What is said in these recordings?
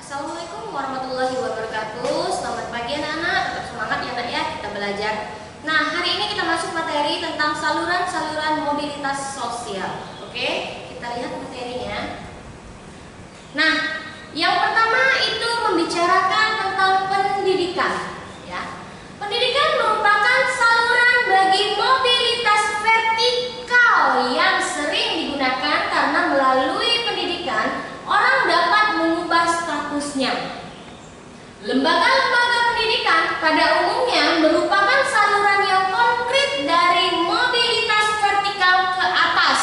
Assalamualaikum warahmatullahi wabarakatuh. Selamat pagi anak-anak, tetap semangat ya nak ya, kita belajar. Nah, hari ini kita masuk materi tentang saluran-saluran mobilitas sosial. Oke, kita lihat materinya. Nah, yang pertama itu membicarakan tentang pendidikan ya. Pendidikan merupakan saluran bagi mobilitas vertikal yang sering digunakan karena melalui pendidikan orang dapat mengubah statusnya. Lembaga-lembaga pendidikan pada umumnya merupakan saluran yang konkret dari mobilitas vertikal ke atas.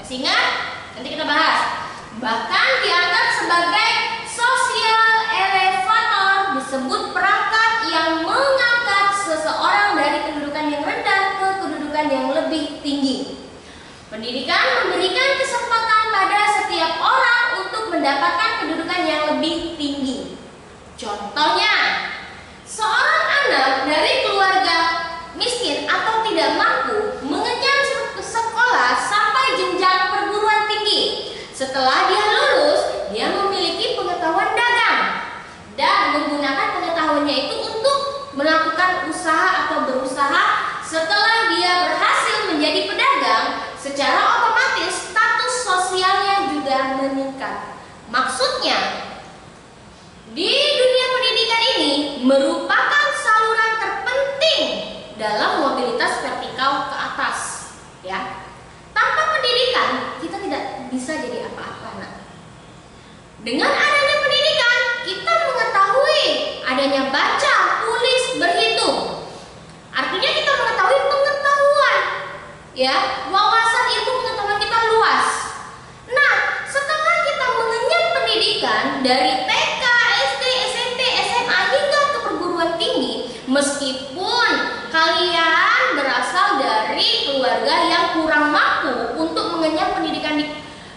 Masih ingat? Nanti kita bahas. Bahkan dianggap sebagai social elevator, disebut perangkat yang mengangkat seseorang dari kedudukan yang rendah ke kedudukan yang lebih tinggi. Pendidikan memberikan kesempatan pada setiap orang untuk mendapatkan kedudukan yang lebih tinggi. Contohnya, seorang anak dari keluarga miskin atau tidak mampu mengenyam sekolah sampai jenjang perguruan tinggi. Setelah dia lulus, dia memiliki pengetahuan dagang dan menggunakan pengetahuannya itu untuk melakukan usaha atau berusaha. Setelah dia berhasil menjadi pedagang, secara otomatis status sosialnya juga meningkat. Maksudnya, di dunia pendidikan ini merupakan saluran terpenting dalam mobilitas vertikal ke atas, ya. Tanpa pendidikan kita tidak bisa jadi apa-apa, nak. Dengan adanya pendidikan, kita mengetahui adanya baca, tulis, berhitung. Artinya kita mengetahui pengetahuan, ya, wawasan ilmu pengetahuan kita luas. Nah, setelah kita mengenyam pendidikan dari TK, SD, SMP, SMA hingga ke perguruan tinggi, meskipun kalian berasal dari keluarga yang kurang mampu untuk mengenyam pendidikan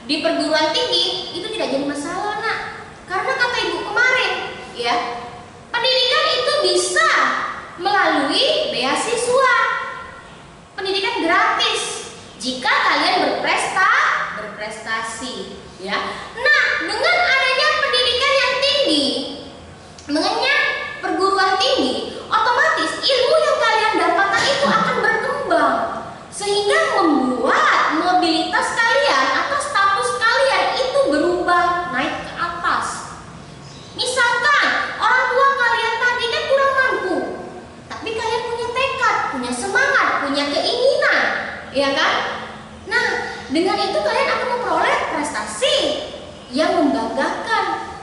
di perguruan tinggi, itu tidak jadi masalah, nak. Karena kata ibu kemarin, ya, pendidikan itu bisa melalui beasiswa, pendidikan gratis jika kalian berprestasi, ya. Nah, dengan adanya pendidikan yang tinggi, mengenyam perguruan tinggi, otomatis ilmu yang kalian dapatkan itu akan berkembang sehingga membuat mobilitas kalian atau status kalian itu berubah naik ke atas. Misalkan orang tua kalian tadi kan kurang mampu, tapi kalian punya tekad, punya semangat, punya keinginan, ya kan? Nah, dengan itu kalian akan memperoleh prestasi yang membanggakan.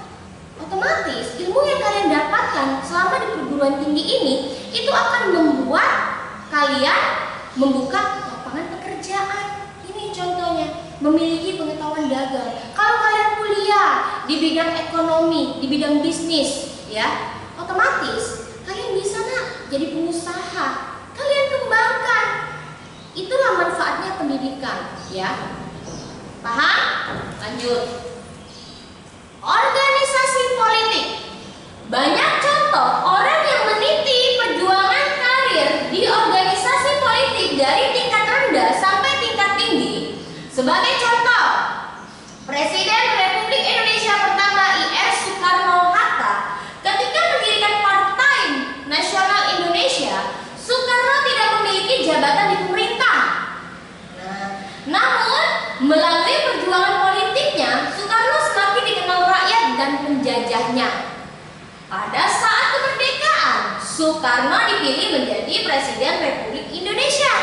Otomatis ilmu yang kalian dapatkan selama di perguruan tinggi ini itu akan membuat kalian membuka lapangan pekerjaan. Ini contohnya, memiliki pengetahuan dagang. Kalau kalian kuliah di bidang ekonomi, di bidang bisnis, ya, otomatis kalian bisa, nak, jadi pengusaha. Kalian kembangkan. Itulah manfaatnya pendidikan, ya. Paham? Lanjut. Organisasi politik. Banyak contoh orang yang meniti perjuangan karir di organisasi politik dari tingkat rendah sampai tingkat tinggi. Sebagai contoh, Presiden Republik Indonesia pertama I.R. Soekarno-Hatta ketika mendirikan Partai Nasional Indonesia, Soekarno tidak memiliki jabatan di pemerintah. Namun melalui perjuangan politiknya, Soekarno semakin dikenal rakyat dan penjajahnya. Pada saat kemerdekaan, Soekarno dipilih menjadi Presiden Republik Indonesia.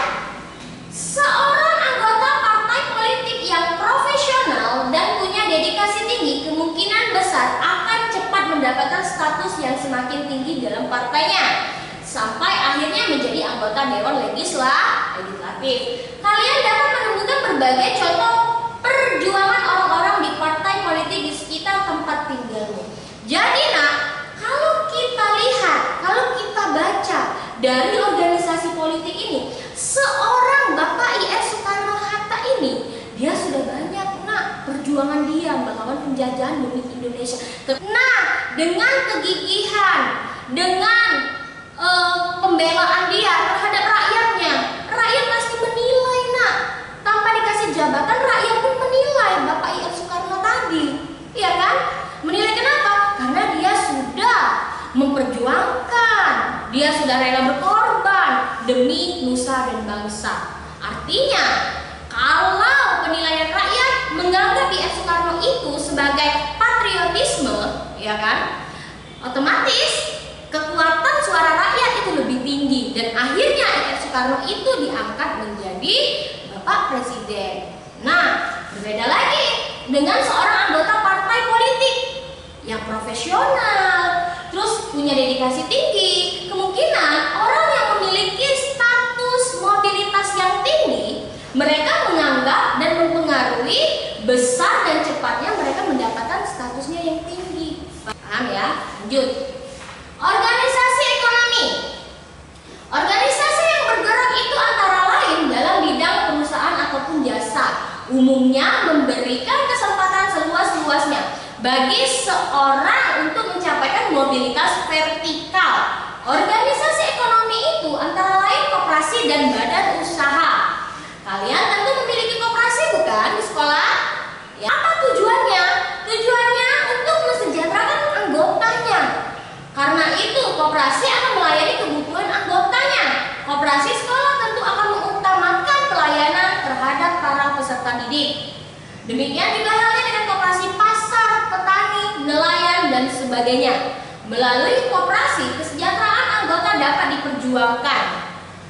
Seorang anggota partai politik yang profesional dan punya dedikasi tinggi kemungkinan besar akan cepat mendapatkan status yang semakin tinggi dalam partainya, sampai akhirnya menjadi anggota Dewan Legislatif. Kalian dapat menemukan berbagai contoh perjuangan orang-orang di partai politik di sekitar tempat tinggalmu. Jadi, nak, kalau kita lihat, kalau kita baca dari organisasi politik ini, seorang Bapak I.R. Soekarno-Hatta ini, dia sudah banyak, nak, perjuangan dia melawan penjajahan demi Indonesia. Nah, dengan kegigihan, dengan pembelaan dia terhadap rakyatnya, rakyat pasti menilai, nak. Tanpa dikasih jabatan, rakyat pun menilai Bapak I.R. Soekarno tadi, ya kan? Menilai kenapa? memperjuangkan, dia sudah rela berkorban demi nusa dan bangsa. Artinya, kalau penilaian rakyat menganggap I.R. Soekarno itu sebagai patriotisme, ya kan, otomatis kekuatan suara rakyat itu lebih tinggi dan akhirnya I.R. Soekarno itu diangkat menjadi Bapak Presiden. Nah, berbeda lagi dengan seorang anggota partai politik yang profesional, terus punya dedikasi tinggi. Kemungkinan orang yang memiliki status mobilitas yang tinggi, mereka menganggap dan mempengaruhi besar dan cepatnya mereka mendapatkan statusnya yang tinggi. Paham ya? Lanjut. Organisasi ekonomi. Organisasi yang bergerak itu antara lain dalam bidang perusahaan ataupun jasa, umumnya memberikan kesempatan seluas-luasnya bagi seorang untuk mencapaikan mobilitas vertikal. Organisasi ekonomi itu antara lain koperasi dan badan usaha. Kalian tentu memiliki koperasi bukan di sekolah? Ya, apa tujuannya? Tujuannya untuk mesejahterakan anggotanya. Karena itu koperasi akan melayani kebutuhan anggotanya. Koperasi sekolah tentu akan mengutamakan pelayanan terhadap para peserta didik. Demikian juga halnya dengan koperasi pasar, petani, nelayan, dan sebagainya. Melalui koperasi, kesejahteraan anggota dapat diperjuangkan.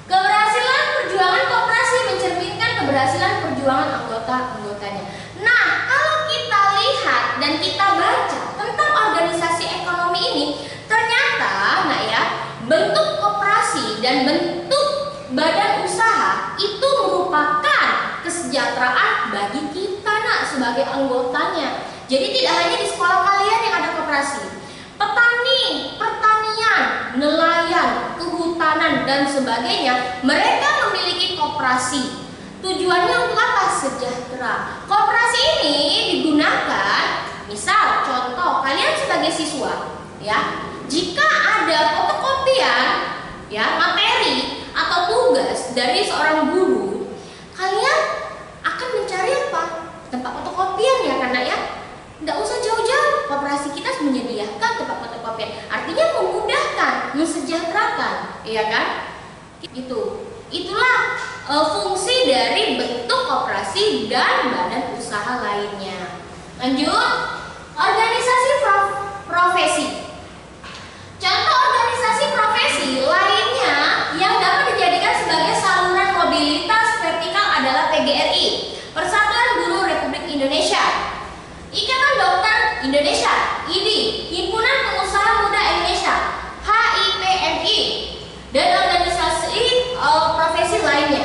Keberhasilan perjuangan koperasi mencerminkan keberhasilan perjuangan anggota-anggotanya. Nah, kalau kita lihat dan kita baca tentang organisasi ekonomi ini, ternyata, nah ya, bentuk koperasi dan bentuk badan usaha itu merupakan kesejahteraan bagi kita nak sebagai anggotanya. Jadi tidak hanya di sekolah kalian yang ada koperasi. Petani, pertanian, nelayan, kehutanan dan sebagainya, mereka memiliki koperasi. Tujuannya untuk apa? Sejahtera. Koperasi ini digunakan, misal contoh kalian sebagai siswa, ya, jika ada fotokopian, ya, materi atau tugas dari seorang guru, kalian akan mencari apa? Tempat fotokopian ya, karena ya, nggak usah jauh-jauh, koperasi kita menyediakan tempat fotokopian. Artinya memudahkan, mensejahterakan, iya kan? Itulah fungsi dari bentuk koperasi dan badan usaha lainnya. Lanjut, organisasi profesi. Contoh organisasi profesi lainnya yang dapat dijadikan sebagai saluran mobilitas vertikal adalah PGRI, Persatuan Guru Republik Indonesia, Ikatan Dokter Indonesia, IDI, Himpunan Pengusaha Muda Indonesia, HIPMI, dan organisasi profesi lainnya.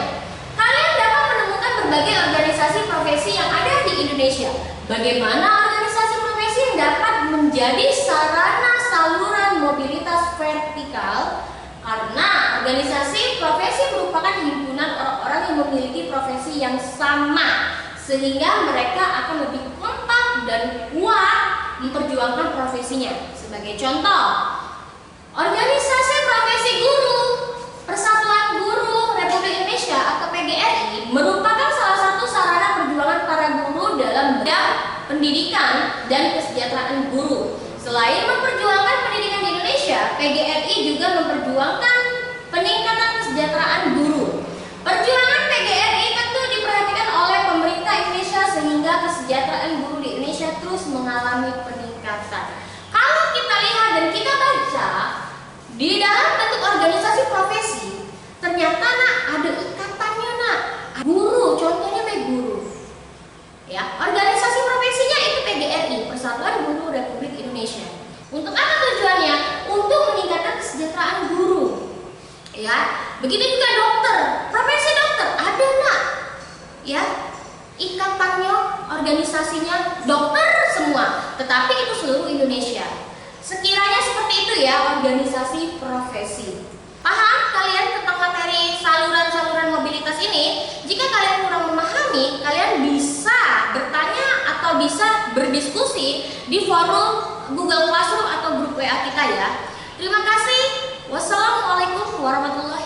Kalian dapat menemukan berbagai organisasi profesi yang ada di Indonesia. Bagaimana organisasi profesi yang dapat menjadi sarana saluran mobilitas vertikal? Karena organisasi profesi merupakan himpunan orang-orang yang memiliki profesi yang sama, sehingga mereka akan lebih kompak dan kuat memperjuangkan profesinya. Sebagai contoh, organisasi profesi guru, Persatuan Guru Republik Indonesia atau PGRI merupakan salah satu sarana perjuangan para guru dalam bidang pendidikan dan kesejahteraan guru. Selain memperjuangkan pendidikan di Indonesia, PGRI juga memperjuangkan peningkatan kesejahteraan guru. Perjuangan PGRI tentu diperhatikan oleh pemerintah Indonesia sehingga kesejahteraan guru di Indonesia terus mengalami peningkatan. Kalau kita lihat dan kita baca di dalam bentuk organisasi profesi, ternyata nak ada ikatannya nak. Guru, contohnya kayak guru. Ya, organisasi profesinya itu PGRI, Persatuan Guru Republik Indonesia. Untuk apa tujuannya? Untuk meningkatkan kesejahteraan guru. Ya, begitu juga dokter, profesi dokter ada nak? Ya, ikatannya, organisasinya dokter semua, tetapi itu seluruh Indonesia. Sekiranya seperti itu ya organisasi profesi. Paham kalian tentang materi saluran-saluran mobilitas ini? Jika kalian kurang memahami, kalian bisa bertanya atau bisa berdiskusi di forum Google Classroom atau grup WA kita ya. Terima kasih. Wassalamualaikum warahmatullahi wabarakatuh.